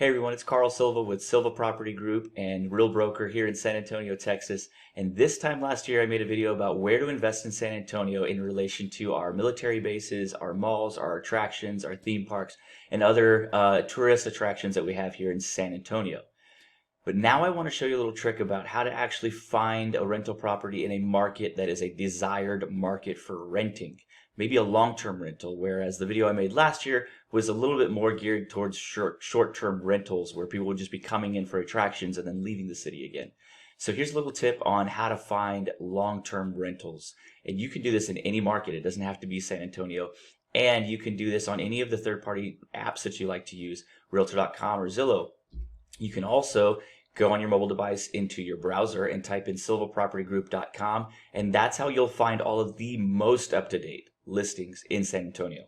Hey everyone, it's Carl Silva with Silva Property Group and Real Broker here in San Antonio, Texas. And this time last year, I made a video about where to invest in San Antonio in relation to our military bases, our malls, our attractions, our theme parks, and other tourist attractions that we have here in San Antonio. But now I want to show you a little trick about how to actually find a rental property in a market that is a desired market for renting. Maybe a long-term rental, whereas the video I made last year was a little bit more geared towards short-term rentals where people would just be coming in for attractions and then leaving the city again. So here's a little tip on how to find long-term rentals. And you can do this in any market. It doesn't have to be San Antonio. And you can do this on any of the third-party apps that you like to use, Realtor.com or Zillow. You can also go on your mobile device into your browser and type in silvapropertygroup.com, and that's how you'll find all of the most up-to-date listings in San Antonio.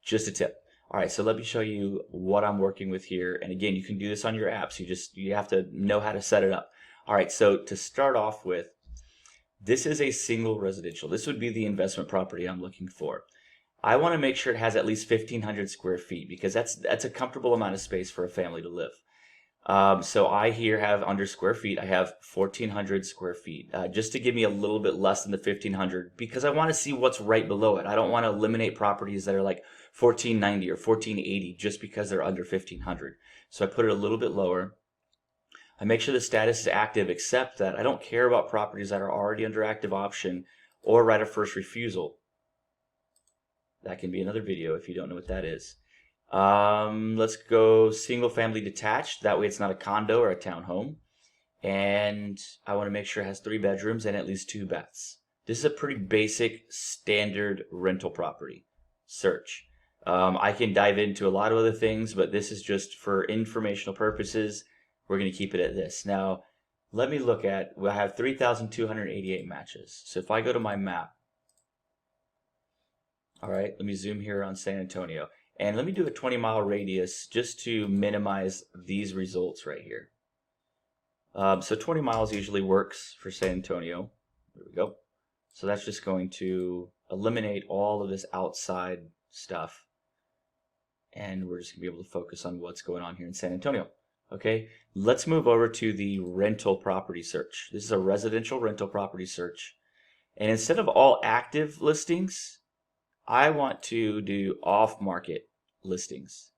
Just a tip. All right, so let me show you what I'm working with here. And again, you can do this on your apps. You have to know how to set it up. All right, so to start off with, this is a single residential. This would be the investment property I'm looking for. I want to make sure it has at least 1,500 square feet because that's a comfortable amount of space for a family to live. So I here have under square feet, I have 1,400 square feet, just to give me a little bit less than the 1,500 because I want to see what's right below it. I don't want to eliminate properties that are like 1,490 or 1,480 just because they're under 1,500. So I put it a little bit lower. I make sure the status is active, except that I don't care about properties that are already under active option or right of first refusal. That can be another video if you don't know what that is. Let's go single family detached. That way it's not a condo or a townhome. And I want to make sure it has 3 bedrooms and at least 2 baths. This is a pretty basic standard rental property search. I can dive into a lot of other things, but this is just for informational purposes. We're going to keep it at this. Now, let me look at, I have 3,288 matches. So if I go to my map, all right, let me zoom here on San Antonio. And let me do a 20-mile radius just to minimize these results right here. So 20 miles usually works for San Antonio. There we go. So that's just going to eliminate all of this outside stuff. And we're just going to be able to focus on what's going on here in San Antonio. Okay, let's move over to the rental property search. This is a residential rental property search. And instead of all active listings, I want to do off-market listings.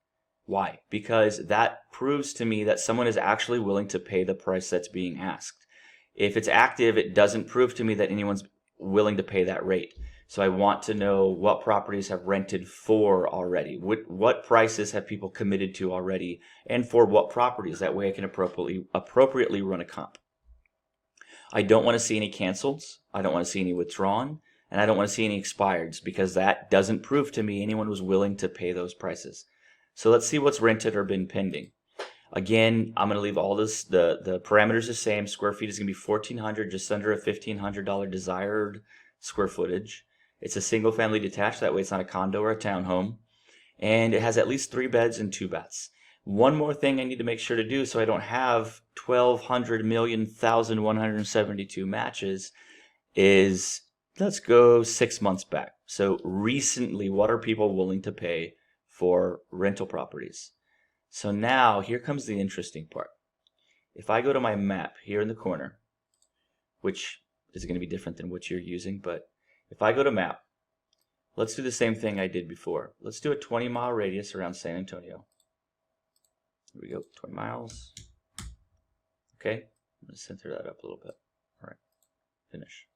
Why? Because that proves to me that someone is actually willing to pay the price that's being asked. If it's active, it doesn't prove to me that anyone's willing to pay that rate. So I want to know what properties have rented for already. What prices have people committed to already, and for what properties. That way I can appropriately run a comp. I don't want to see any cancels. I don't want to see any withdrawn. And I don't want to see any expireds because that doesn't prove to me anyone was willing to pay those prices. So let's see what's rented or been pending. Again, I'm going to leave all this, the parameters the same. Square feet is going to be 1,400, just under a $1,500 desired square footage. It's a single family detached. That way it's not a condo or a townhome. And it has at least 3 beds and 2 baths. One more thing I need to make sure to do so I don't have 1,200,172 matches is, let's go 6 months back. So recently, what are people willing to pay for rental properties? So now here comes the interesting part. If I go to my map here in the corner, which is going to be different than what you're using, but if I go to map, let's do the same thing I did before. Let's do a 20-mile radius around San Antonio. Here we go, 20 miles. Okay, I'm going to center that up a little bit. All right, finish.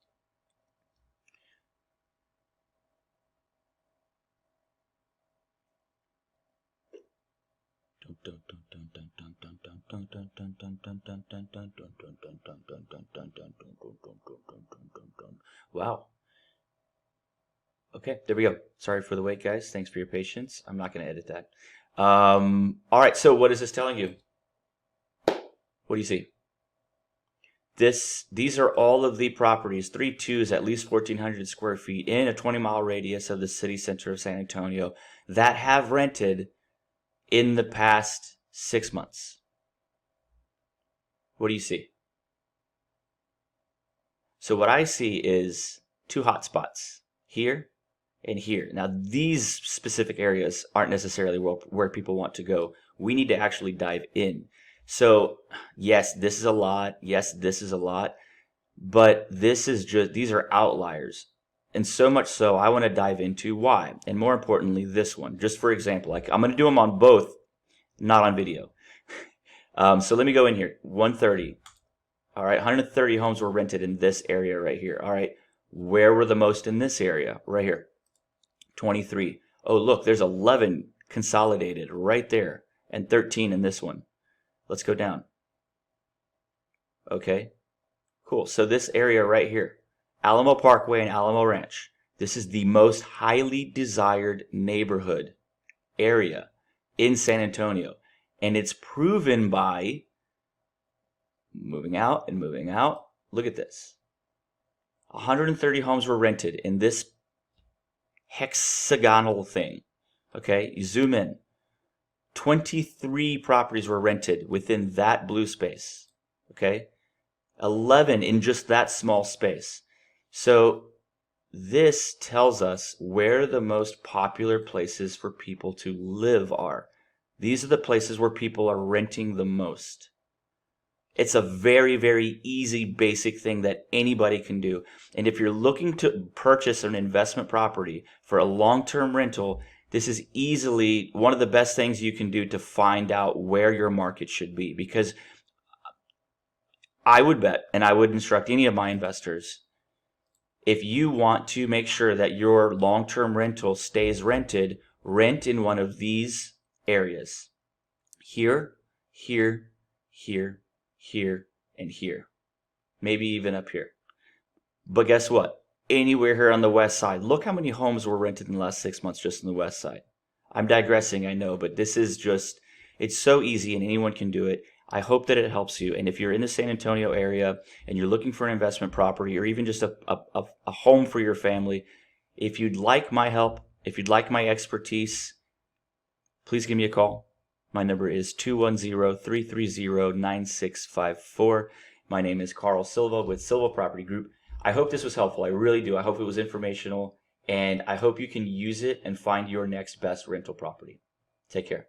Wow. Okay, there we go. Sorry for the wait, guys. Thanks for your patience. I'm not going to edit that. All right, so what is this telling you? What do you see? These are all of the properties, 3 twos, at least 1,400 square feet in a 20-mile radius of the city center of San Antonio that have rented in the past 6 months. What do you see? So what I see is 2 hot spots here and here. Now these specific areas aren't necessarily where people want to go. we need to actually dive in. So yes, this is a lot. Yes, this is a lot, but these are outliers. And so much so, I want to dive into why. And more importantly, this one, just for example, like I'm going to do them on both, not on video. So let me go in here. 130. All right, 130 homes were rented in this area right here. All right, where were the most in this area? Right here. 23. Oh, look, there's 11 consolidated right there and 13 in this one. Let's go down. Okay, cool. So this area right here, Alamo Parkway and Alamo Ranch, this is the most highly desired neighborhood area in San Antonio. And it's proven by moving out and moving out. Look at this. 130 homes were rented in this hexagonal thing. Okay, you zoom in. 23 properties were rented within that blue space. Okay, 11 in just that small space. So this tells us where the most popular places for people to live are. These are the places where people are renting the most. It's a very, very easy, basic thing that anybody can do. And if you're looking to purchase an investment property for a long-term rental, this is easily one of the best things you can do to find out where your market should be. Because I would bet, and I would instruct any of my investors, if you want to make sure that your long-term rental stays rented, rent in one of these areas. Here, here, here, here, and here. Maybe even up here. But guess what? Anywhere here on the west side. Look how many homes were rented in the last 6 months just on the west side. I'm digressing, I know, but this is just, it's so easy and anyone can do it. I hope that it helps you. And if you're in the San Antonio area and you're looking for an investment property or even just a home for your family, if you'd like my help, if you'd like my expertise, please give me a call. My number is 210-330-9654. My name is Carl Silva with Silva Property Group. I hope this was helpful. I really do. I hope it was informational, and I hope you can use it and find your next best rental property. Take care.